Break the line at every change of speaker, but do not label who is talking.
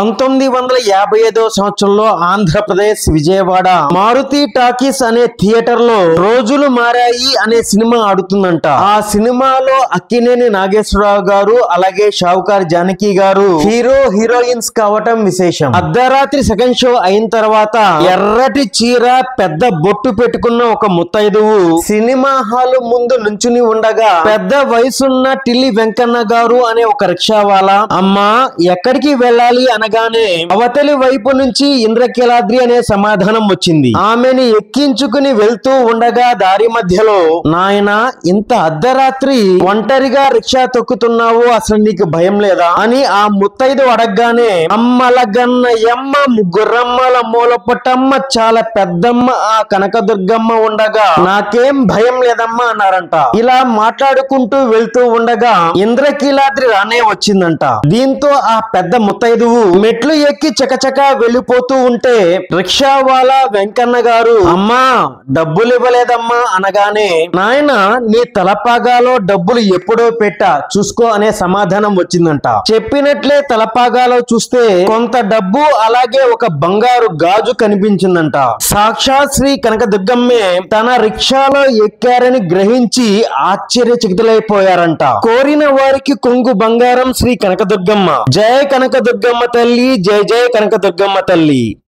1955వ సంవత్సరంలో ఆంధ్రప్రదేశ్ విజయవాడ మారుతి టాకీస్ అనే థియేటర్ లో రోజులు మారాయి అనే సినిమా ఆడుతుందంట. ఆ సినిమాలో అక్కినేని నాగేశ్వరరావు గారు అలాగే షావుకార్ జానకి గారు హీరో హీరోయిన్స్ కావటం విశేషం. అర్ధరాత్రి సెకండ్ షో అయిన తర్వాత ఎర్రటి చీర పెద్ద బొట్టు పెట్టుకున్న ఒక ముత్తైదువు సినిమా హాల్ ముందు నుంచుని ఉండగా పెద్ద వయసున్న టిల్లి వెంకన్న గారు అనే ఒక రిక్షావాలా అమ్మా ఎక్కడికి వెళ్ళాలి అనగానే అవతలి వైపు నుంచి ఇంద్రకీలాద్రి అనే సమాధానం వచ్చింది. ఆమెని ఎక్కించుకుని వెళ్తూ ఉండగా దారి మధ్యలో నాయనా ఇంత అర్ధరాత్రి ఒంటరిగా రిక్షా తొక్కుతున్నావు, అసలు నీకు భయం లేదా అని ఆ ముత్తైదు అడగగానే అమ్మలగన్న ఎమ్మ ముగ్గురమ్మల మూలపటమ్మ చాలా పెద్దమ్మ ఆ కనకదుర్గమ్మ ఉండగా నాకేం భయం లేదమ్మా అన్నారంట. ఇలా మాట్లాడుకుంటూ వెళ్తూ ఉండగా ఇంద్రకీలాద్రి రానే వచ్చిందంట. దీంతో ఆ పెద్ద ముత్తైదువు మెట్లు ఎక్కి చకచకా వెళ్ళిపోతూ ఉంటే రిక్షావాలా వెంకన్న గారు అమ్మా డబ్బులు ఇవ్వలేదమ్మా అనగానే నాయన నీ తలపాగాలో డబ్బులు ఎప్పుడో పెట్టా చూసుకో అనే సమాధానం వచ్చిందంట. చెప్పినట్లే తలపాగాలో చూస్తే కొంత డబ్బు అలాగే ఒక బంగారు గాజు కనిపించిందంట. సాక్షాత్ శ్రీ కనకదుర్గమ్మే తన రిక్షాలో ఎక్కారని గ్రహించి ఆశ్చర్యచకితులైపోయారంట. కోరిన వారికి కొంగు బంగారం శ్రీ కనకదుర్గమ్మ. జయ కనకదుర్గమ్మ తల్లి, జయ జయ కనకదుర్గమ్మ తల్లి.